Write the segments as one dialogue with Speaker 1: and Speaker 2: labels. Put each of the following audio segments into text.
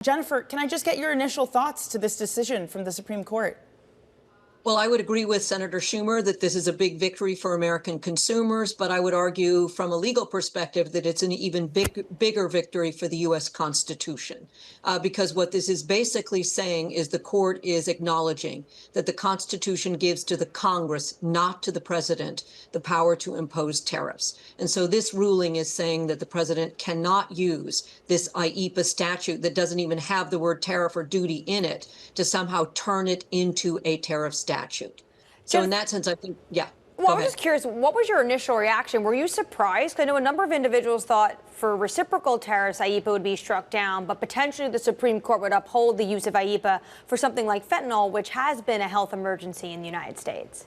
Speaker 1: Jennifer, can I just get your initial thoughts to this decision from the Supreme Court?
Speaker 2: Well, I would agree with Senator Schumer that this is a big victory for American consumers, but I would argue from a legal perspective that it's an even bigger victory for the U.S. Constitution, because what this is basically saying is the court is acknowledging that the Constitution gives to the Congress, not to the president, the power to impose tariffs. And so this ruling is saying that the president cannot use this IEEPA statute that doesn't even have the word tariff or duty in it to somehow turn it into a tariff statute. So in that sense, I think, yeah.
Speaker 3: Well, I was just curious, what was your initial reaction? Were you surprised? 'Cause I know a number of individuals thought for reciprocal tariffs, IEEPA would be struck down, but potentially the Supreme Court would uphold the use of IEEPA for something like fentanyl, which has been a health emergency in the United States.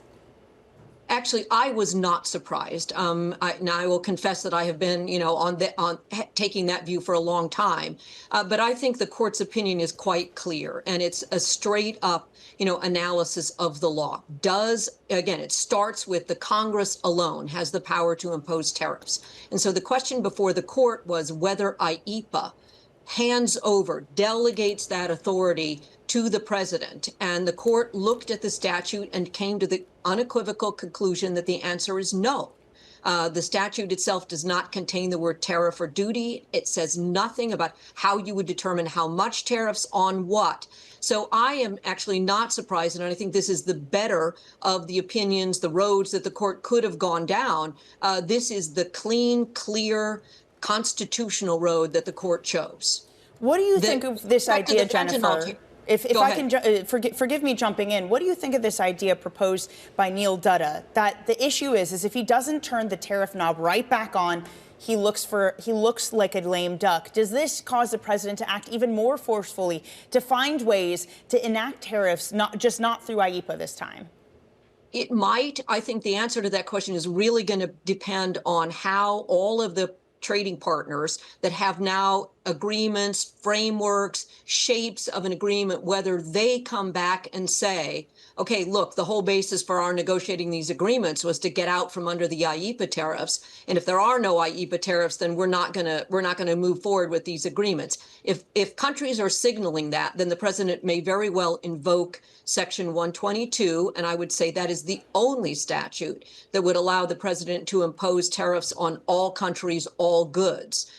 Speaker 2: Actually, I was not surprised. Now I will confess that I have been, on taking that view for a long time. But I think the court's opinion is quite clear, and it's a straight up, analysis of the law. Again, it starts with the Congress alone has the power to impose tariffs. And so the question before the court was whether IEEPA hands over, delegates that authority to the president. And the court looked at the statute and came to the unequivocal conclusion that the answer is no. The statute itself does not contain the word tariff or duty. It says nothing about how you would determine how much tariffs on what. So I am actually not surprised, and I think this is the better of the opinions, the roads that the court could have gone down. This is the clean, clear, constitutional road that the court chose.
Speaker 1: What do you think of this idea, Jennifer? If I can, forgive me jumping in. What do you think of this idea proposed by Neil Dutta, that the issue is if he doesn't turn the tariff knob right back on, he looks like a lame duck? Does this cause the president to act even more forcefully, to find ways to enact tariffs, not through IEEPA this time?
Speaker 2: It might. I think the answer to that question is really going to depend on how all of the trading partners that have now agreements, frameworks, shapes of an agreement, whether they come back and say, okay, look, the whole basis for our negotiating these agreements was to get out from under the IEEPA tariffs. And if there are no IEEPA tariffs, then we're not going to move forward with these agreements. If countries are signaling that, then the president may very well invoke Section 122. And I would say that is the only statute that would allow the president to impose tariffs on all countries, all goods,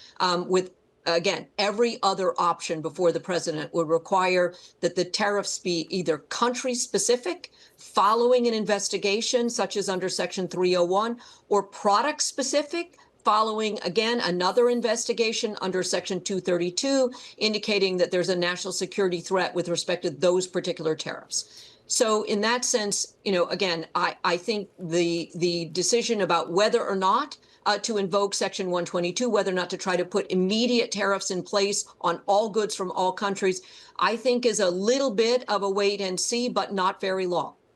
Speaker 2: Again, every other option before the president would require that the tariffs be either country-specific, following an investigation, such as under Section 301, or product-specific, following, again, another investigation under Section 232, indicating that there's a national security threat with respect to those particular tariffs. So in that sense, again, I think the decision about whether or not to invoke Section 122, whether or not to try to put immediate tariffs in place on all goods from all countries, I think is a little bit of a wait and see, but not very long.